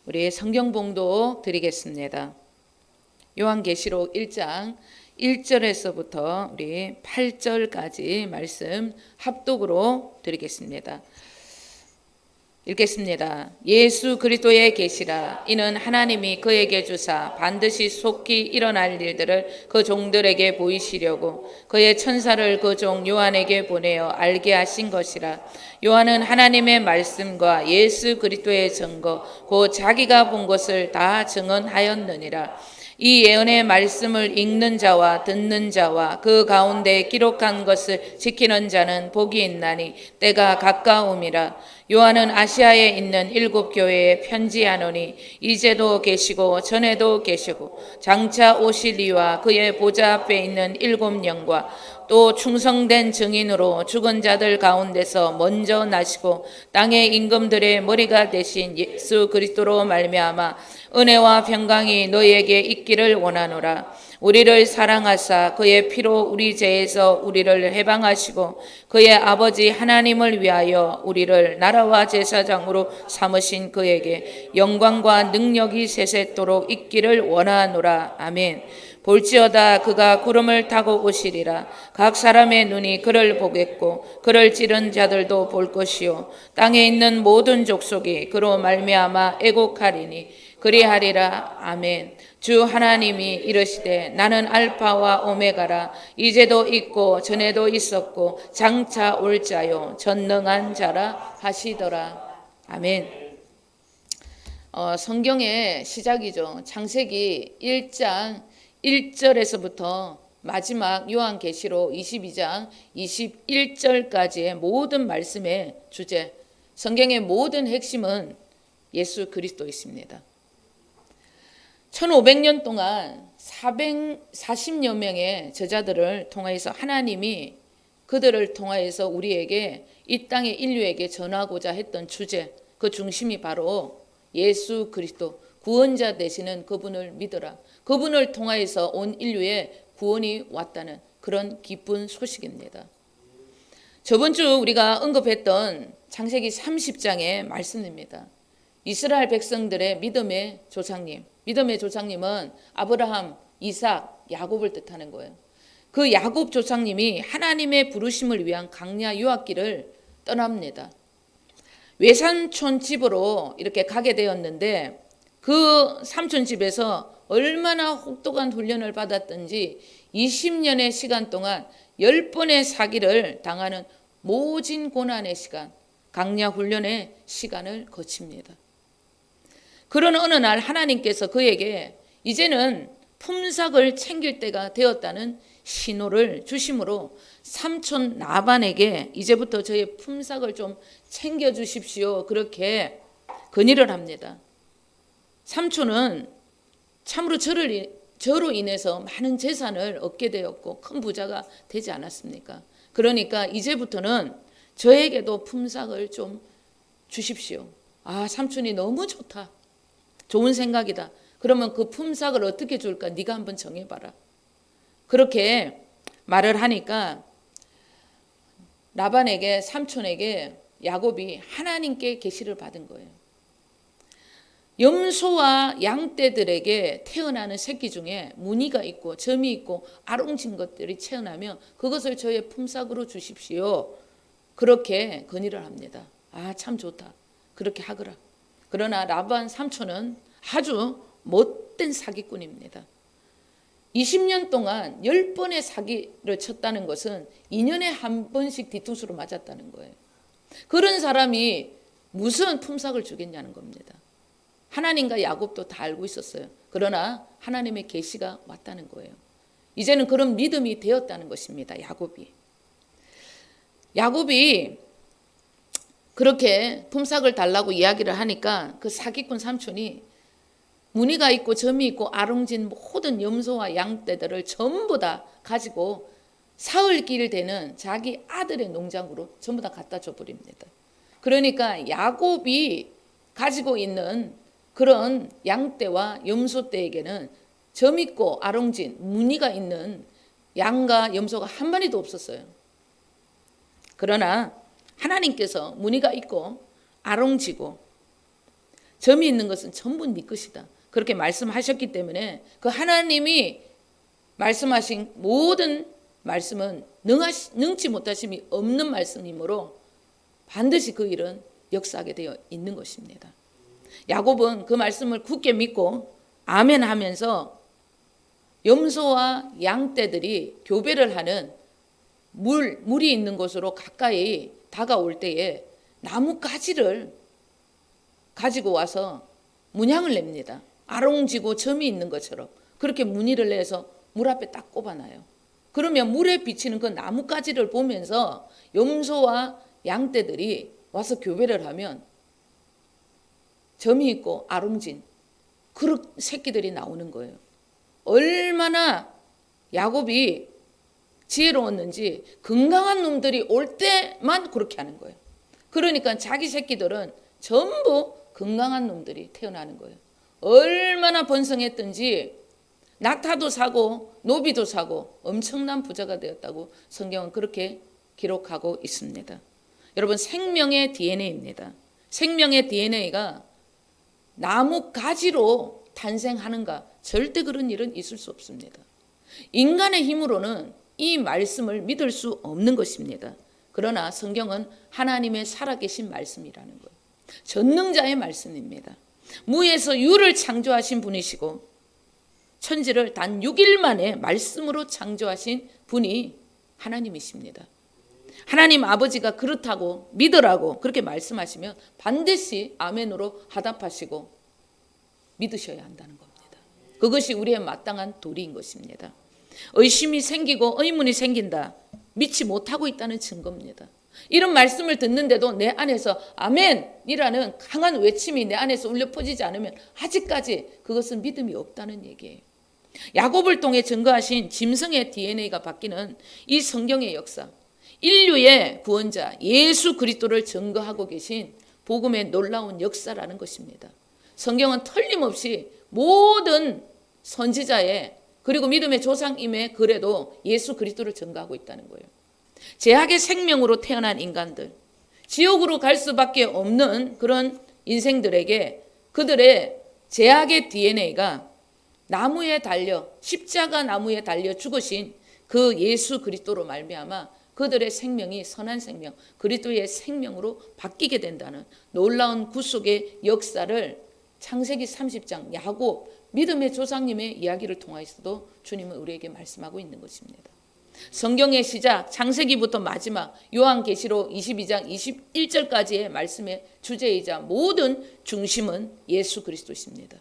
우리 성경 봉독 드리겠습니다. 요한계시록 1장 1절에서부터 우리 8절까지 말씀 합독으로 드리겠습니다. 읽겠습니다. 예수 그리스도의 계시라. 이는 하나님이 그에게 주사 반드시 속히 일어날 일들을 그 종들에게 보이시려고 그의 천사를 그 종 요한에게 보내어 알게 하신 것이라. 요한은 하나님의 말씀과 예수 그리스도의 증거 곧 자기가 본 것을 다 증언하였느니라. 이 예언의 말씀을 읽는 자와 듣는 자와 그 가운데 기록한 것을 지키는 자는 복이 있나니 때가 가까움이라. 요한은 아시아에 있는 7 교회에 편지하노니 이제도 계시고 전에도 계시고 장차 오실 이와 그의 보좌 앞에 있는 7 영과 또 충성된 증인으로 죽은 자들 가운데서 먼저 나시고 땅의 임금들의 머리가 되신 예수 그리스도로 말미암아 은혜와 평강이 너희에게 있기를 원하노라. 우리를 사랑하사 그의 피로 우리 죄에서 우리를 해방하시고 그의 아버지 하나님을 위하여 우리를 나라와 제사장으로 삼으신 그에게 영광과 능력이 세세토록 있기를 원하노라. 아멘. 볼지어다 그가 구름을 타고 오시리라. 각 사람의 눈이 그를 보겠고 그를 찌른 자들도 볼 것이요 땅에 있는 모든 족속이 그로 말미암아 애곡하리니 그리하리라. 아멘. 주 하나님이 이르시되 나는 알파와 오메가라. 이제도 있고 전에도 있었고 장차 올 자요 전능한 자라 하시더라. 아멘. 성경의 시작이죠. 창세기 1장 1절에서부터 마지막 요한계시록 22장 21절까지의 모든 말씀의 주제, 성경의 모든 핵심은 예수 그리스도 있습니다. 1500년 동안 440여 명의 제자들을 통하여서 하나님이 그들을 통하여서 우리에게 이 땅의 인류에게 전하고자 했던 주제, 그 중심이 바로 예수 그리스도, 구원자 되시는 그분을 믿어라. 그분을 통하여서 온 인류에 구원이 왔다는 그런 기쁜 소식입니다. 저번 주 우리가 언급했던 창세기 30장의 말씀입니다. 이스라엘 백성들의 믿음의 조상님, 믿음의 조상님은 아브라함, 이삭, 야곱을 뜻하는 거예요. 그 야곱 조상님이 하나님의 부르심을 위한 강야 유학길을 떠납니다. 외삼촌 집으로 이렇게 가게 되었는데 그 삼촌 집에서 얼마나 혹독한 훈련을 받았던지 20년의 시간 동안 10번의 사기를 당하는 모진 고난의 시간, 강야 훈련의 시간을 거칩니다. 그런 어느 날 하나님께서 그에게 이제는 품삯을 챙길 때가 되었다는 신호를 주심으로 삼촌 나반에게 이제부터 저의 품삯을 좀 챙겨주십시오. 그렇게 건의를 합니다. 삼촌은 참으로 저로 인해서 많은 재산을 얻게 되었고 큰 부자가 되지 않았습니까? 그러니까 이제부터는 저에게도 품삯을 좀 주십시오. 아, 삼촌이 너무 좋다. 좋은 생각이다. 그러면 그 품삯을 어떻게 줄까? 네가 한번 정해봐라. 그렇게 말을 하니까 라반에게, 삼촌에게 야곱이 하나님께 계시를 받은 거예요. 염소와 양떼들에게 태어나는 새끼 중에 무늬가 있고 점이 있고 아롱진 것들이 태어나면 그것을 저의 품삯으로 주십시오. 그렇게 건의를 합니다. 아, 참 좋다. 그렇게 하거라. 그러나 라반 삼촌은 아주 못된 사기꾼입니다. 20년 동안 10번의 사기를 쳤다는 것은 2년에 한 번씩 뒤통수로 맞았다는 거예요. 그런 사람이 무슨 품삯을 주겠냐는 겁니다. 하나님과 야곱도 다 알고 있었어요. 그러나 하나님의 계시가 왔다는 거예요. 이제는 그런 믿음이 되었다는 것입니다. 야곱이 그렇게 품삯을 달라고 이야기를 하니까 그 사기꾼 삼촌이 무늬가 있고 점이 있고 아롱진 모든 염소와 양떼들을 전부 다 가지고 사흘길 되는 자기 아들의 농장으로 전부 다 갖다 줘버립니다. 그러니까 야곱이 가지고 있는 그런 양떼와 염소떼에게는 점 있고 아롱진 무늬가 있는 양과 염소가 한 마리도 없었어요. 그러나 하나님께서 무늬가 있고 아롱지고 점이 있는 것은 전부 네 것이다. 그렇게 말씀하셨기 때문에 그 하나님이 말씀하신 모든 말씀은 능치 못하심이 없는 말씀이므로 반드시 그 일은 역사하게 되어 있는 것입니다. 야곱은 그 말씀을 굳게 믿고 아멘 하면서 염소와 양떼들이 교배를 하는 물이 있는 곳으로 가까이 다가올 때에 나무 가지를 가지고 와서 문양을 냅니다. 아롱지고 점이 있는 것처럼 그렇게 무늬를 내서 물 앞에 딱 꼽아놔요. 그러면 물에 비치는 그 나무 가지를 보면서 염소와 양떼들이 와서 교배를 하면 점이 있고 아롱진 그릇 새끼들이 나오는 거예요. 얼마나 야곱이 지혜로웠는지 건강한 놈들이 올 때만 그렇게 하는 거예요. 그러니까 자기 새끼들은 전부 건강한 놈들이 태어나는 거예요. 얼마나 번성했든지 낙타도 사고 노비도 사고 엄청난 부자가 되었다고 성경은 그렇게 기록하고 있습니다. 여러분, 생명의 DNA입니다. 생명의 DNA가 나무 가지로 탄생하는가? 절대 그런 일은 있을 수 없습니다. 인간의 힘으로는 이 말씀을 믿을 수 없는 것입니다. 그러나 성경은 하나님의 살아계신 말씀이라는 거예요. 전능자의 말씀입니다. 무에서 유를 창조하신 분이시고 천지를 단 6일 만에 말씀으로 창조하신 분이 하나님이십니다. 하나님 아버지가 그렇다고 믿으라고 그렇게 말씀하시면 반드시 아멘으로 화답하시고 믿으셔야 한다는 겁니다. 그것이 우리의 마땅한 도리인 것입니다. 의심이 생기고 의문이 생긴다. 믿지 못하고 있다는 증거입니다. 이런 말씀을 듣는데도 내 안에서 아멘이라는 강한 외침이 내 안에서 울려 퍼지지 않으면 아직까지 그것은 믿음이 없다는 얘기예요. 야곱을 통해 증거하신 짐승의 DNA가 바뀌는 이 성경의 역사, 인류의 구원자 예수 그리스도를 증거하고 계신 복음의 놀라운 역사라는 것입니다. 성경은 틀림없이 모든 선지자의 그리고 믿음의 조상임의 글에도 예수 그리스도를 증거하고 있다는 거예요. 죄악의 생명으로 태어난 인간들, 지옥으로 갈 수밖에 없는 그런 인생들에게 그들의 죄악의 DNA가 나무에 달려 십자가 나무에 달려 죽으신 그 예수 그리스도로 말미암아 그들의 생명이 선한 생명, 그리스도의 생명으로 바뀌게 된다는 놀라운 구속의 역사를 창세기 30장 야곱 믿음의 조상님의 이야기를 통하여서도 주님은 우리에게 말씀하고 있는 것입니다. 성경의 시작 창세기부터 마지막 요한계시록 22장 21절까지의 말씀의 주제이자 모든 중심은 예수 그리스도십니다.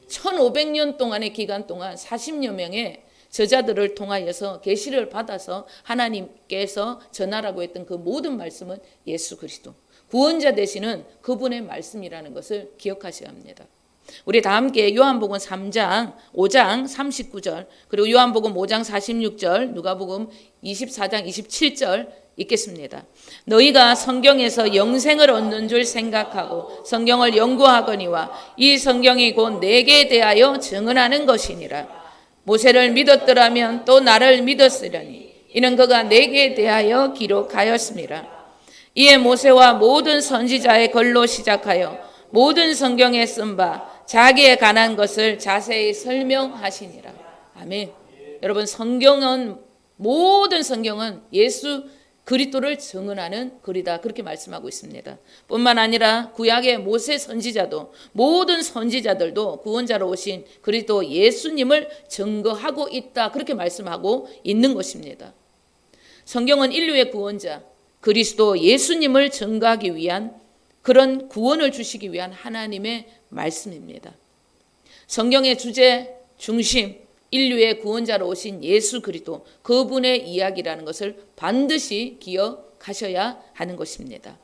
1500년 동안의 기간 동안 40여 명의 저자들을 통하여서 계시를 받아서 하나님께서 전하라고 했던 그 모든 말씀은 예수 그리스도, 구원자 되시는 그분의 말씀이라는 것을 기억하셔야 합니다. 우리 다 함께 요한복음 3장 5장 39절 그리고 요한복음 5장 46절 누가복음 24장 27절 읽겠습니다. 너희가 성경에서 영생을 얻는 줄 생각하고 성경을 연구하거니와 이 성경이 곧 내게 대하여 증언하는 것이니라. 모세를 믿었더라면 또 나를 믿었으려니 이는 그가 내게 대하여 기록하였습니다. 이에 모세와 모든 선지자의 글로 시작하여 모든 성경에 쓴 바 자기에 관한 것을 자세히 설명하시니라. 아멘. 여러분, 모든 성경은 예수 그리스도를 증언하는 글이다. 그렇게 말씀하고 있습니다. 뿐만 아니라 구약의 모세 선지자도 모든 선지자들도 구원자로 오신 그리스도 예수님을 증거하고 있다. 그렇게 말씀하고 있는 것입니다. 성경은 인류의 구원자 그리스도 예수님을 증거하기 위한 그런 구원을 주시기 위한 하나님의 말씀입니다. 성경의 주제 중심 인류의 구원자로 오신 예수 그리스도 그분의 이야기라는 것을 반드시 기억하셔야 하는 것입니다.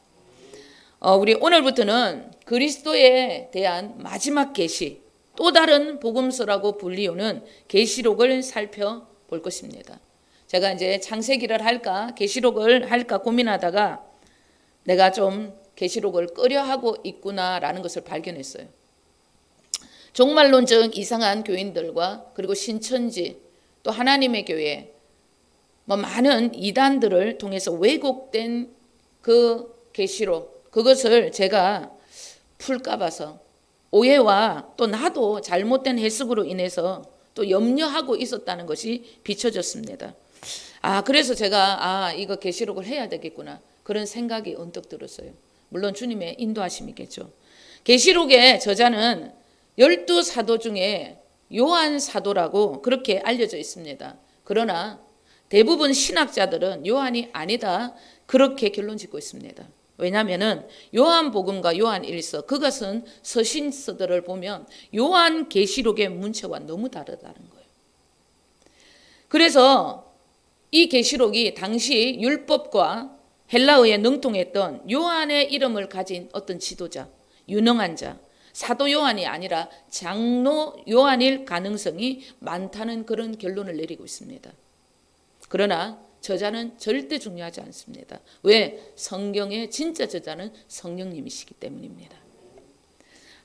우리 오늘부터는 그리스도에 대한 마지막 계시, 또 다른 복음서라고 불리우는 계시록을 살펴볼 것입니다. 제가 이제 창세기를 할까 계시록을 할까 고민하다가 내가 좀 계시록을 꺼려하고 있구나라는 것을 발견했어요. 종말론적 이상한 교인들과 그리고 신천지 또 하나님의 교회 많은 이단들을 통해서 왜곡된 그 계시록 그것을 제가 풀까 봐서 오해와 또 나도 잘못된 해석으로 인해서 또 염려하고 있었다는 것이 비춰졌습니다. 그래서 제가 이거 계시록을 해야 되겠구나 그런 생각이 언뜻 들었어요. 물론 주님의 인도하심이겠죠. 계시록의 저자는 12사도 중에 요한 사도라고 그렇게 알려져 있습니다. 그러나 대부분 신학자들은 요한이 아니다 그렇게 결론 짓고 있습니다. 왜냐하면 요한복음과 요한일서 그것은 서신서들을 보면 요한 계시록의 문체와 너무 다르다는 거예요. 그래서 이 계시록이 당시 율법과 헬라어에 능통했던 요한의 이름을 가진 어떤 지도자, 유능한 자, 사도 요한이 아니라 장로 요한일 가능성이 많다는 그런 결론을 내리고 있습니다. 그러나 저자는 절대 중요하지 않습니다. 왜? 성경의 진짜 저자는 성령님이시기 때문입니다.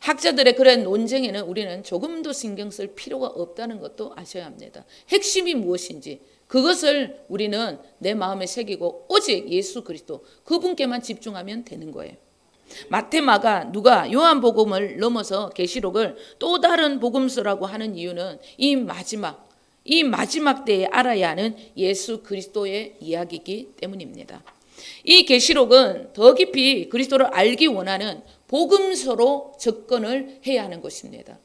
학자들의 그런 논쟁에는 우리는 조금도 신경 쓸 필요가 없다는 것도 아셔야 합니다. 핵심이 무엇인지 그것을 우리는 내 마음에 새기고 오직 예수 그리스도 그분께만 집중하면 되는 거예요. 마태, 마가, 누가, 요한복음을 넘어서 계시록을 또 다른 복음서라고 하는 이유는 이 마지막 때에 알아야 하는 예수 그리스도의 이야기이기 때문입니다. 이 계시록은 더 깊이 그리스도를 알기 원하는 복음서로 접근을 해야 하는 것입니다.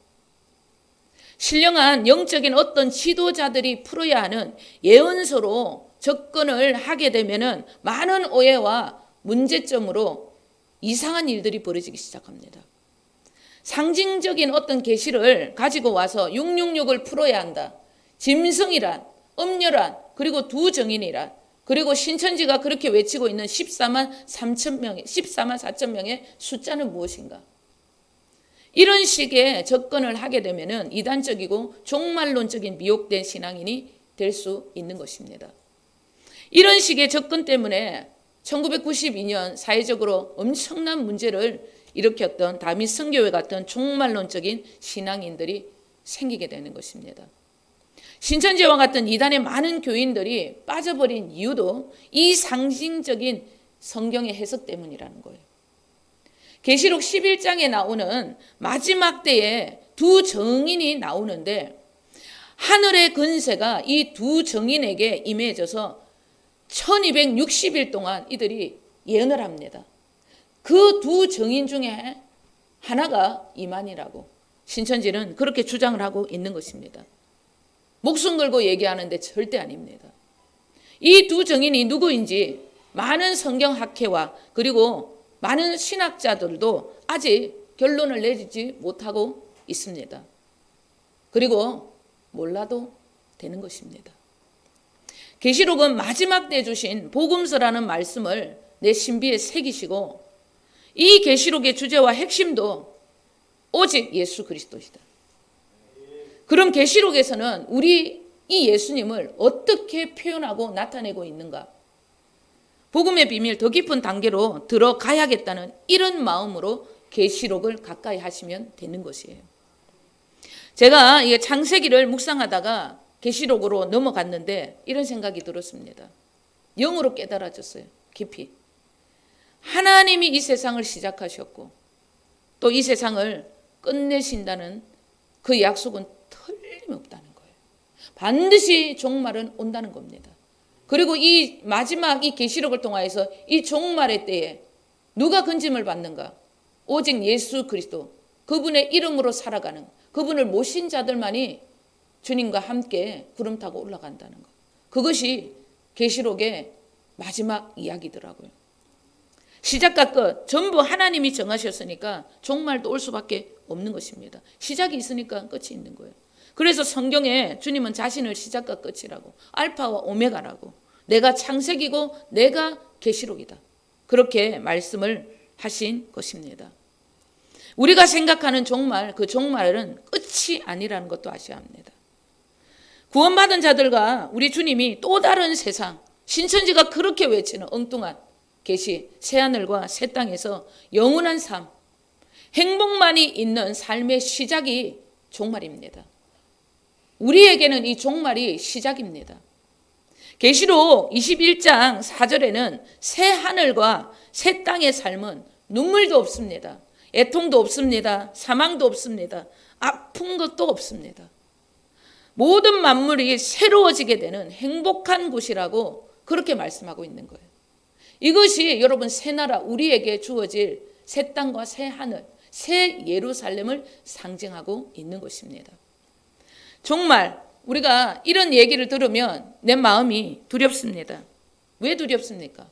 신령한 영적인 어떤 지도자들이 풀어야 하는 예언서로 접근을 하게 되면 많은 오해와 문제점으로 이상한 일들이 벌어지기 시작합니다. 상징적인 어떤 계시를 가지고 와서 666을 풀어야 한다. 짐승이란, 음녀란, 그리고 두 정인이란, 그리고 신천지가 그렇게 외치고 있는 14만 4천 명의 숫자는 무엇인가? 이런 식의 접근을 하게 되면 이단적이고 종말론적인 미혹된 신앙인이 될 수 있는 것입니다. 이런 식의 접근 때문에 1992년 사회적으로 엄청난 문제를 일으켰던 다윗 선교회 같은 종말론적인 신앙인들이 생기게 되는 것입니다. 신천지와 같은 이단의 많은 교인들이 빠져버린 이유도 이 상징적인 성경의 해석 때문이라는 거예요. 계시록 11장에 나오는 마지막 때에 두 정인이 나오는데 하늘의 근세가 이 두 정인에게 임해져서 1260일 동안 이들이 예언을 합니다. 그 두 정인 중에 하나가 이만이라고 신천지는 그렇게 주장을 하고 있는 것입니다. 목숨 걸고 얘기하는데 절대 아닙니다. 이 두 정인이 누구인지 많은 성경학회와 그리고 많은 신학자들도 아직 결론을 내리지 못하고 있습니다. 그리고 몰라도 되는 것입니다. 계시록은 마지막 때 주신 복음서라는 말씀을 내 신비에 새기시고 이 계시록의 주제와 핵심도 오직 예수 그리스도시다. 그럼 계시록에서는 우리 이 예수님을 어떻게 표현하고 나타내고 있는가? 복음의 비밀 더 깊은 단계로 들어가야겠다는 이런 마음으로 계시록을 가까이 하시면 되는 것이에요. 제가 창세기를 묵상하다가 계시록으로 넘어갔는데 이런 생각이 들었습니다. 영으로 깨달아졌어요. 깊이. 하나님이 이 세상을 시작하셨고 또 이 세상을 끝내신다는 그 약속은 틀림없다는 거예요. 반드시 종말은 온다는 겁니다. 그리고 이 마지막 이 계시록을 통하여서 이 종말의 때에 누가 건짐을 받는가? 오직 예수 그리스도 그분의 이름으로 살아가는 그분을 모신 자들만이 주님과 함께 구름 타고 올라간다는 것. 그것이 계시록의 마지막 이야기더라고요. 시작과 끝 전부 하나님이 정하셨으니까 종말도 올 수밖에 없는 것입니다. 시작이 있으니까 끝이 있는 거예요. 그래서 성경에 주님은 자신을 시작과 끝이라고 알파와 오메가라고 내가 창세기고 내가 계시록이다. 그렇게 말씀을 하신 것입니다. 우리가 생각하는 종말, 그 종말은 끝이 아니라는 것도 아셔야 합니다. 구원받은 자들과 우리 주님이 또 다른 세상, 신천지가 그렇게 외치는 엉뚱한 계시, 새하늘과 새 땅에서 영원한 삶, 행복만이 있는 삶의 시작이 종말입니다. 우리에게는 이 종말이 시작입니다. 계시록 21장 4절에는 새 하늘과 새 땅의 삶은 눈물도 없습니다. 애통도 없습니다. 사망도 없습니다. 아픈 것도 없습니다. 모든 만물이 새로워지게 되는 행복한 곳이라고 그렇게 말씀하고 있는 거예요. 이것이 여러분 새 나라, 우리에게 주어질 새 땅과 새 하늘, 새 예루살렘을 상징하고 있는 것입니다. 정말 우리가 이런 얘기를 들으면 내 마음이 두렵습니다. 왜 두렵습니까?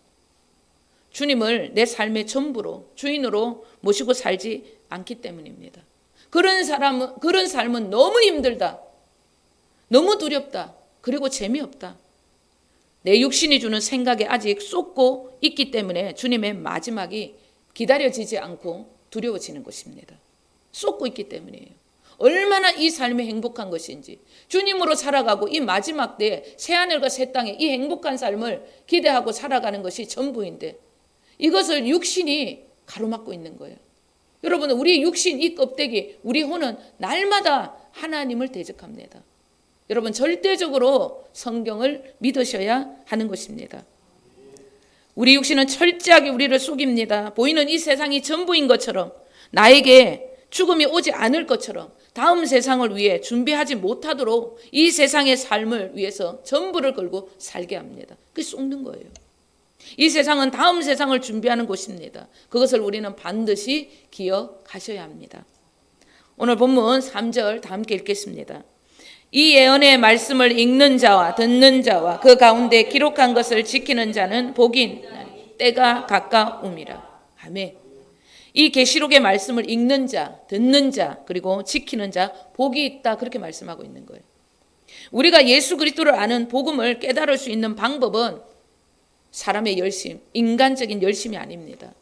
주님을 내 삶의 전부로, 주인으로 모시고 살지 않기 때문입니다. 그런 삶은 너무 힘들다. 너무 두렵다. 그리고 재미없다. 내 육신이 주는 생각에 아직 쏟고 있기 때문에 주님의 마지막이 기다려지지 않고 두려워지는 것입니다. 쏟고 있기 때문이에요. 얼마나 이 삶이 행복한 것인지, 주님으로 살아가고 이 마지막 때에 새하늘과 새 땅에 이 행복한 삶을 기대하고 살아가는 것이 전부인데 이것을 육신이 가로막고 있는 거예요. 여러분, 우리 육신, 이 껍데기, 우리 혼은 날마다 하나님을 대적합니다. 여러분, 절대적으로 성경을 믿으셔야 하는 것입니다. 우리 육신은 철저하게 우리를 속입니다. 보이는 이 세상이 전부인 것처럼, 나에게 죽음이 오지 않을 것처럼 다음 세상을 위해 준비하지 못하도록 이 세상의 삶을 위해서 전부를 걸고 살게 합니다. 그게 속는 거예요. 이 세상은 다음 세상을 준비하는 곳입니다. 그것을 우리는 반드시 기억하셔야 합니다. 오늘 본문 3절 다 함께 읽겠습니다. 이 예언의 말씀을 읽는 자와 듣는 자와 그 가운데 기록한 것을 지키는 자는 복이 있나니 때가 가까움이라. 아멘. 이 계시록의 말씀을 읽는 자, 듣는 자, 그리고 지키는 자, 복이 있다, 그렇게 말씀하고 있는 거예요. 우리가 예수 그리스도를 아는 복음을 깨달을 수 있는 방법은 사람의 열심, 인간적인 열심이 아닙니다.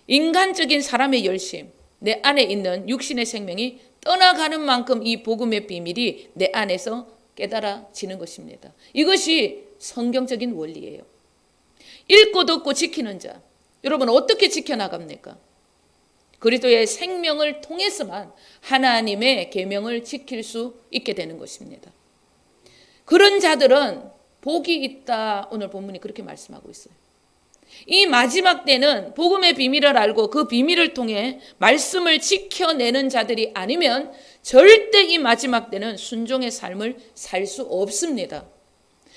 인간적인 사람의 열심, 내 안에 있는 육신의 생명이 떠나가는 만큼 이 복음의 비밀이 내 안에서 깨달아지는 것입니다. 이것이 성경적인 원리예요. 읽고 듣고 지키는 자, 여러분 어떻게 지켜나갑니까? 그리스도의 생명을 통해서만 하나님의 계명을 지킬 수 있게 되는 것입니다. 그런 자들은 복이 있다, 오늘 본문이 그렇게 말씀하고 있어요. 이 마지막 때는 복음의 비밀을 알고 그 비밀을 통해 말씀을 지켜내는 자들이 아니면 절대 이 마지막 때는 순종의 삶을 살 수 없습니다.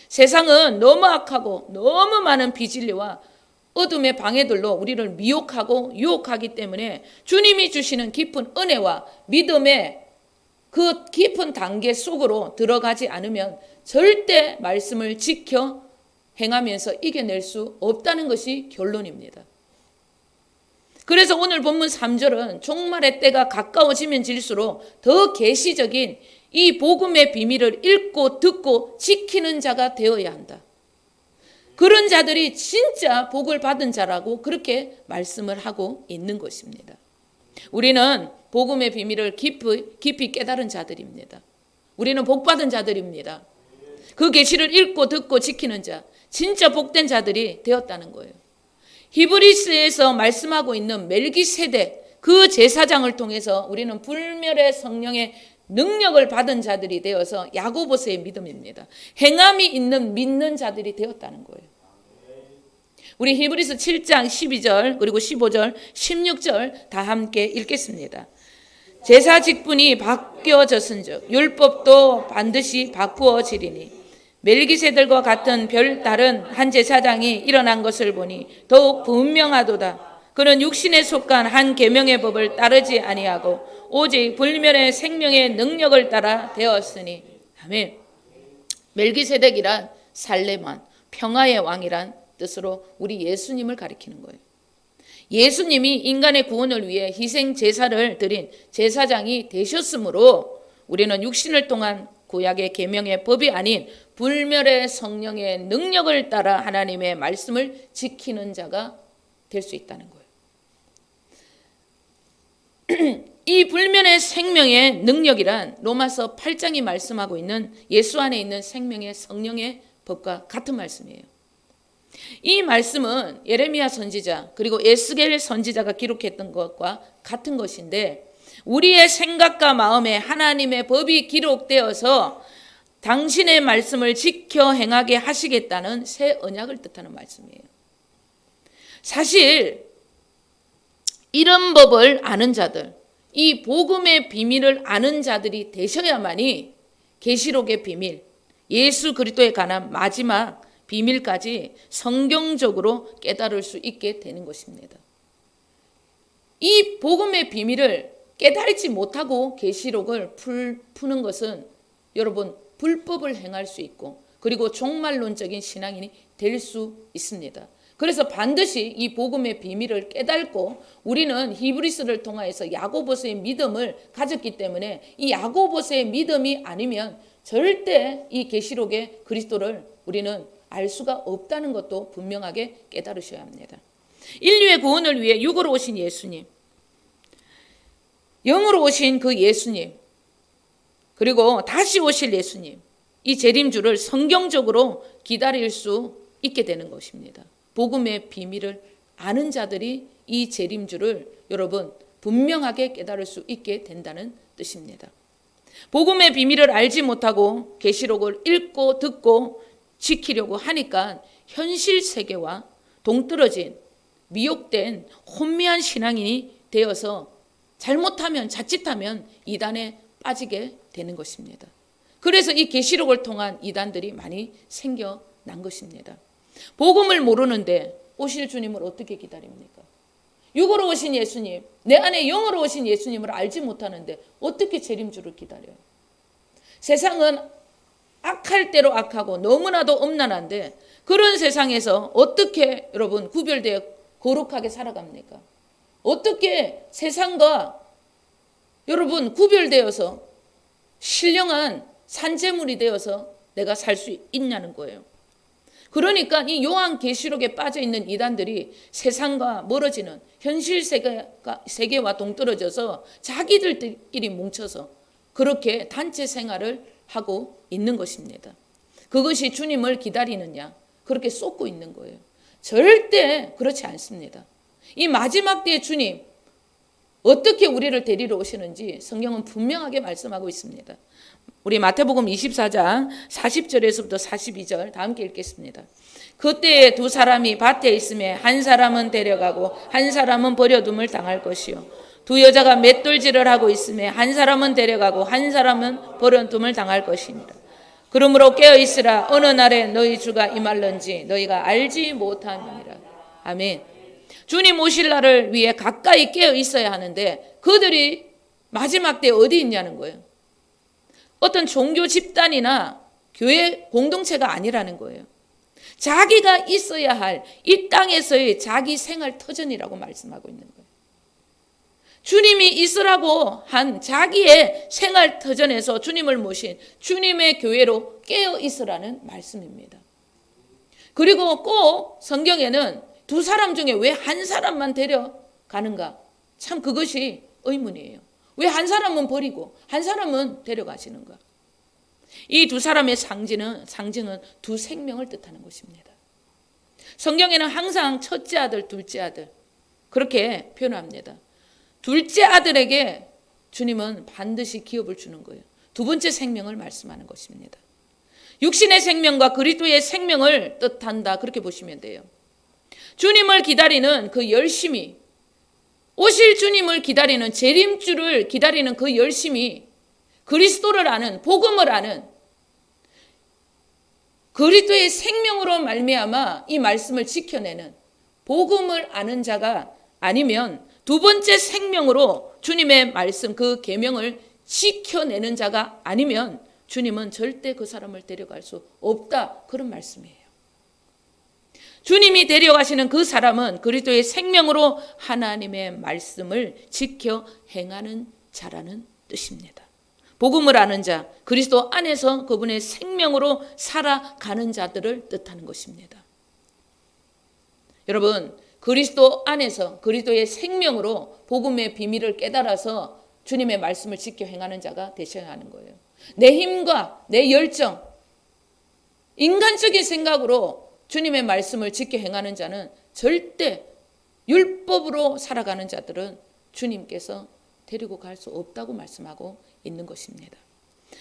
세상은 너무 악하고 너무 많은 비진리와 어둠의 방해들로 우리를 미혹하고 유혹하기 때문에 주님이 주시는 깊은 은혜와 믿음의 그 깊은 단계 속으로 들어가지 않으면 절대 말씀을 지켜 행하면서 이겨낼 수 없다는 것이 결론입니다. 그래서 오늘 본문 3절은 종말의 때가 가까워지면 질수록 더 계시적인 이 복음의 비밀을 읽고 듣고 지키는 자가 되어야 한다. 그런 자들이 진짜 복을 받은 자라고 그렇게 말씀을 하고 있는 것입니다. 우리는 복음의 비밀을 깊이 깨달은 자들입니다. 우리는 복받은 자들입니다. 그 계시를 읽고 듣고 지키는 자, 진짜 복된 자들이 되었다는 거예요. 히브리서에서 말씀하고 있는 멜기세덱, 그 제사장을 통해서 우리는 불멸의 성령의 능력을 받은 자들이 되어서 야고보서의 믿음입니다. 행함이 있는 믿는 자들이 되었다는 거예요. 우리 히브리서 7장 12절 그리고 15절 16절 다 함께 읽겠습니다. 제사 직분이 바뀌어졌은즉 율법도 반드시 바꾸어지리니 멜기세덱과 같은 별다른 한 제사장이 일어난 것을 보니 더욱 분명하도다. 그는 육신에 속한 한 계명의 법을 따르지 아니하고 오직 불멸의 생명의 능력을 따라 되었으니. 아멘. 멜기세덱이란 살레만, 평화의 왕이란 뜻으로 우리 예수님을 가리키는 거예요. 예수님이 인간의 구원을 위해 희생 제사를 드린 제사장이 되셨으므로 우리는 육신을 통한 구약의 계명의 법이 아닌 불멸의 성령의 능력을 따라 하나님의 말씀을 지키는 자가 될 수 있다는 거예요. 이 불멸의 생명의 능력이란 로마서 8장이 말씀하고 있는 예수 안에 있는 생명의 성령의 법과 같은 말씀이에요. 이 말씀은 예레미야 선지자 그리고 에스겔 선지자가 기록했던 것과 같은 것인데 우리의 생각과 마음에 하나님의 법이 기록되어서 당신의 말씀을 지켜 행하게 하시겠다는 새 언약을 뜻하는 말씀이에요. 사실 이런 법을 아는 자들, 이 복음의 비밀을 아는 자들이 되셔야만이 계시록의 비밀, 예수 그리스도에 관한 마지막 비밀까지 성경적으로 깨달을 수 있게 되는 것입니다. 이 복음의 비밀을 깨달지 못하고 계시록을 푸는 것은 여러분 불법을 행할 수 있고 그리고 종말론적인 신앙인이 될 수 있습니다. 그래서 반드시 이 복음의 비밀을 깨닫고 우리는 히브리서를 통하여서 야고보서의 믿음을 가졌기 때문에 이 야고보서의 믿음이 아니면 절대 이 계시록의 그리스도를 우리는 알 수가 없다는 것도 분명하게 깨달으셔야 합니다. 인류의 구원을 위해 육으로 오신 예수님, 영으로 오신 그 예수님, 그리고 다시 오실 예수님, 이 재림주를 성경적으로 기다릴 수 있게 되는 것입니다. 복음의 비밀을 아는 자들이 이 재림주를 여러분 분명하게 깨달을 수 있게 된다는 뜻입니다. 복음의 비밀을 알지 못하고 계시록을 읽고 듣고 지키려고 하니까 현실 세계와 동떨어진 미혹된 혼미한 신앙인이 되어서 잘못하면 자칫하면 이단에 빠지게 되는 것입니다. 그래서 이 계시록을 통한 이단들이 많이 생겨난 것입니다. 복음을 모르는데 오실 주님을 어떻게 기다립니까? 육으로 오신 예수님, 내 안에 영으로 오신 예수님을 알지 못하는데 어떻게 재림주를 기다려요? 세상은 악할 대로 악하고 너무나도 엄난한데 그런 세상에서 어떻게 여러분 구별되어 거룩하게 살아갑니까? 어떻게 세상과 여러분 구별되어서 신령한 산재물이 되어서 내가 살 수 있냐는 거예요. 그러니까 이 요한계시록에 빠져있는 이단들이 세상과 멀어지는 현실 세계와 동떨어져서 자기들끼리 뭉쳐서 그렇게 단체 생활을 하고 있는 것입니다. 그것이 주님을 기다리느냐 그렇게 쏟고 있는 거예요. 절대 그렇지 않습니다. 이 마지막 때의 주님 어떻게 우리를 데리러 오시는지 성경은 분명하게 말씀하고 있습니다. 우리 마태복음 24장 40절에서부터 42절 다 함께 읽겠습니다. 그때에 두 사람이 밭에 있음에 한 사람은 데려가고 한 사람은 버려둠을 당할 것이요 두 여자가 맷돌질을 하고 있음에 한 사람은 데려가고 한 사람은 버려둠을 당할 것이니라. 그러므로 깨어있으라. 어느 날에 너희 주가 임할런지 너희가 알지 못함이니라. 아멘. 주님 오실 날을 위해 가까이 깨어 있어야 하는데 그들이 마지막 때 어디 있냐는 거예요. 어떤 종교 집단이나 교회 공동체가 아니라는 거예요. 자기가 있어야 할 이 땅에서의 자기 생활 터전이라고 말씀하고 있는 거예요. 주님이 있으라고 한 자기의 생활 터전에서 주님을 모신 주님의 교회로 깨어 있으라는 말씀입니다. 그리고 꼭 성경에는 두 사람 중에 왜 한 사람만 데려가는가? 참 그것이 의문이에요. 왜 한 사람은 버리고 한 사람은 데려가시는가? 이 두 사람의 상징은 두 생명을 뜻하는 것입니다. 성경에는 항상 첫째 아들, 둘째 아들 그렇게 표현합니다. 둘째 아들에게 주님은 반드시 기업을 주는 거예요. 두 번째 생명을 말씀하는 것입니다. 육신의 생명과 그리스도의 생명을 뜻한다 그렇게 보시면 돼요. 주님을 기다리는 그 열심이 오실 주님을 기다리는 재림주를 기다리는 그 열심이 그리스도를 아는 복음을 아는 그리스도의 생명으로 말미암아 이 말씀을 지켜내는 복음을 아는 자가 아니면 두 번째 생명으로 주님의 말씀 그 계명을 지켜내는 자가 아니면 주님은 절대 그 사람을 데려갈 수 없다 그런 말씀이에요. 주님이 데려가시는 그 사람은 그리스도의 생명으로 하나님의 말씀을 지켜 행하는 자라는 뜻입니다. 복음을 아는 자, 그리스도 안에서 그분의 생명으로 살아가는 자들을 뜻하는 것입니다. 여러분, 그리스도 안에서 그리스도의 생명으로 복음의 비밀을 깨달아서 주님의 말씀을 지켜 행하는 자가 되셔야 하는 거예요. 내 힘과 내 열정, 인간적인 생각으로 주님의 말씀을 지켜 행하는 자는 절대 율법으로 살아가는 자들은 주님께서 데리고 갈 수 없다고 말씀하고 있는 것입니다.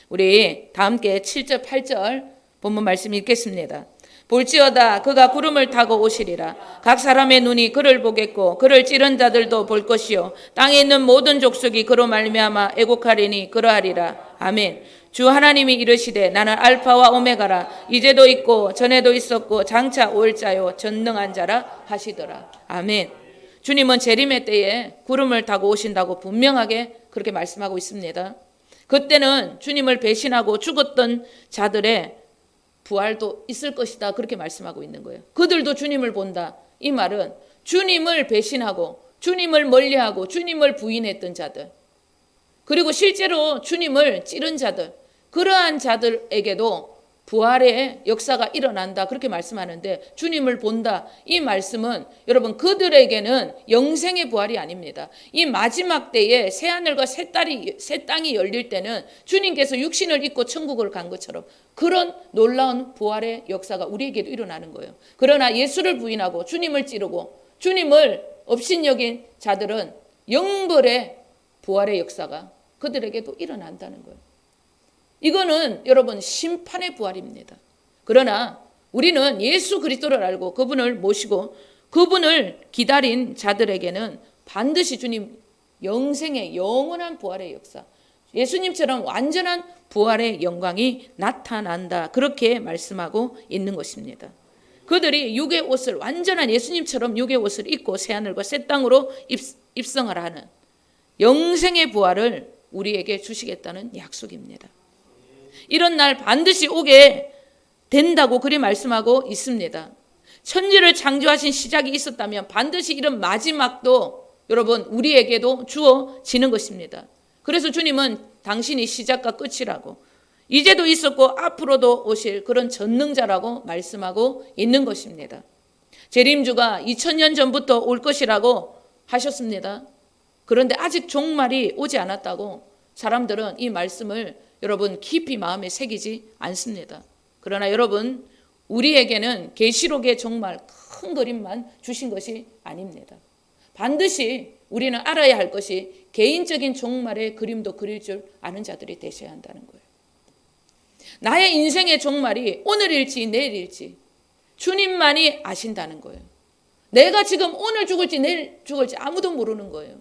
우리 다 함께 7절 8절 본문 말씀 읽겠습니다. 볼지어다 그가 구름을 타고 오시리라. 각 사람의 눈이 그를 보겠고 그를 찌른 자들도 볼 것이요 땅에 있는 모든 족속이 그로 말미암아 애곡하리니 그러하리라. 아멘. 주 하나님이 이르시되 나는 알파와 오메가라. 이제도 있고 전에도 있었고 장차 올 자요 전능한 자라 하시더라. 아멘. 주님은 재림의 때에 구름을 타고 오신다고 분명하게 그렇게 말씀하고 있습니다. 그때는 주님을 배신하고 죽었던 자들의 부활도 있을 것이다 그렇게 말씀하고 있는 거예요. 그들도 주님을 본다. 이 말은 주님을 배신하고 주님을 멀리하고 주님을 부인했던 자들, 그리고 실제로 주님을 찌른 자들, 그러한 자들에게도 부활의 역사가 일어난다 그렇게 말씀하는데, 주님을 본다 이 말씀은 여러분 그들에게는 영생의 부활이 아닙니다. 이 마지막 때에 새하늘과 새 땅이 열릴 때는 주님께서 육신을 입고 천국을 간 것처럼 그런 놀라운 부활의 역사가 우리에게도 일어나는 거예요. 그러나 예수를 부인하고 주님을 찌르고 주님을 업신여긴 자들은 영벌의 부활의 역사가 그들에게도 일어난다는 거예요. 이거는 여러분 심판의 부활입니다. 그러나 우리는 예수 그리스도를 알고 그분을 모시고 그분을 기다린 자들에게는 반드시 주님 영생의 영원한 부활의 역사, 예수님처럼 완전한 부활의 영광이 나타난다 그렇게 말씀하고 있는 것입니다. 그들이 육의 옷을 완전한 예수님처럼 육의 옷을 입고 새하늘과 새 땅으로 입성을 하는 영생의 부활을 우리에게 주시겠다는 약속입니다. 이런 날 반드시 오게 된다고 그리 말씀하고 있습니다. 천지를 창조하신 시작이 있었다면 반드시 이런 마지막도 여러분 우리에게도 주어지는 것입니다. 그래서 주님은 당신이 시작과 끝이라고, 이제도 있었고 앞으로도 오실 그런 전능자라고 말씀하고 있는 것입니다. 재림주가 2000년 전부터 올 것이라고 하셨습니다. 그런데 아직 종말이 오지 않았다고 사람들은 이 말씀을 여러분 깊이 마음에 새기지 않습니다. 그러나 여러분 우리에게는 계시록의 종말 큰 그림만 주신 것이 아닙니다. 반드시 우리는 알아야 할 것이 개인적인 종말의 그림도 그릴 줄 아는 자들이 되셔야 한다는 거예요. 나의 인생의 종말이 오늘일지 내일일지 주님만이 아신다는 거예요. 내가 지금 오늘 죽을지 내일 죽을지 아무도 모르는 거예요.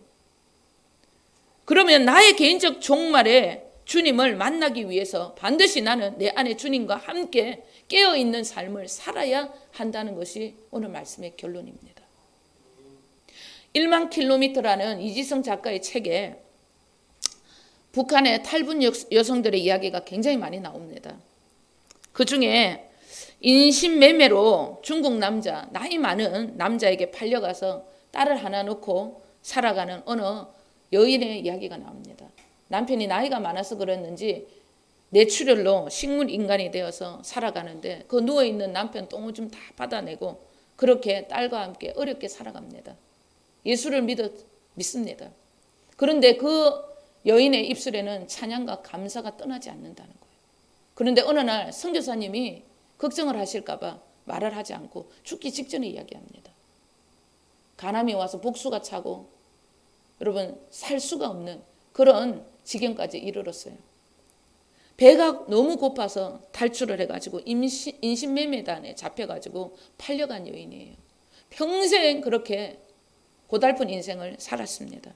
그러면 나의 개인적 종말에 주님을 만나기 위해서 반드시 나는 내 안에 주님과 함께 깨어있는 삶을 살아야 한다는 것이 오늘 말씀의 결론입니다. 1만 킬로미터라는 이지성 작가의 책에 북한의 탈북 여성들의 이야기가 굉장히 많이 나옵니다. 그 중에 인신매매로 중국 남자, 나이 많은 남자에게 팔려가서 딸을 하나 놓고 살아가는 어느 여인의 이야기가 나옵니다. 남편이 나이가 많아서 그랬는지 뇌출혈로 식물 인간이 되어서 살아가는데 그 누워있는 남편 똥을 좀 다 받아내고 그렇게 딸과 함께 어렵게 살아갑니다. 예수를 믿습니다. 그런데 그 여인의 입술에는 찬양과 감사가 떠나지 않는다는 거예요. 그런데 어느 날 선교사님이 걱정을 하실까 봐 말을 하지 않고 죽기 직전에 이야기합니다. 간암이 와서 복수가 차고 여러분 살 수가 없는 그런 지경까지 이르렀어요. 배가 너무 고파서 탈출을 해가지고 인신매매단에 잡혀가지고 팔려간 여인이에요. 평생 그렇게 고달픈 인생을 살았습니다.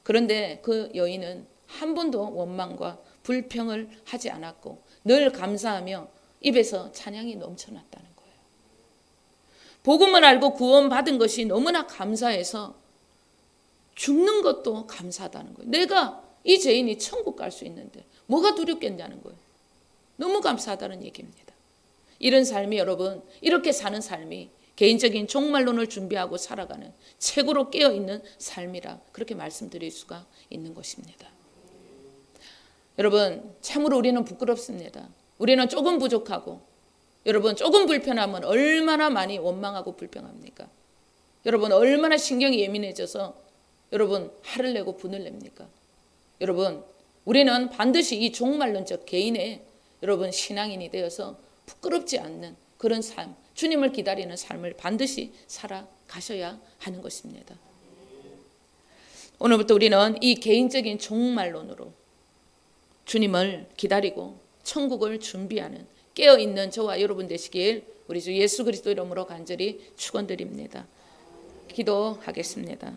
그런데 그 여인은 한 번도 원망과 불평을 하지 않았고 늘 감사하며 입에서 찬양이 넘쳐났다는 거예요. 복음을 알고 구원받은 것이 너무나 감사해서 죽는 것도 감사하다는 거예요. 내가 이 죄인이 천국 갈 수 있는데 뭐가 두렵겠냐는 거예요. 너무 감사하다는 얘기입니다. 이런 삶이 여러분, 이렇게 사는 삶이 개인적인 종말론을 준비하고 살아가는 최고로 깨어있는 삶이라 그렇게 말씀드릴 수가 있는 것입니다. 여러분 참으로 우리는 부끄럽습니다. 우리는 조금 부족하고 여러분 조금 불편하면 얼마나 많이 원망하고 불평합니까? 여러분 얼마나 신경이 예민해져서 여러분 화를 내고 분을 냅니까? 여러분 우리는 반드시 이 종말론적 개인의 여러분 신앙인이 되어서 부끄럽지 않는 그런 삶, 주님을 기다리는 삶을 반드시 살아가셔야 하는 것입니다. 오늘부터 우리는 이 개인적인 종말론으로 주님을 기다리고 천국을 준비하는 깨어 있는 저와 여러분 되시길 우리 주 예수 그리스도 이름으로 간절히 축원드립니다. 기도하겠습니다.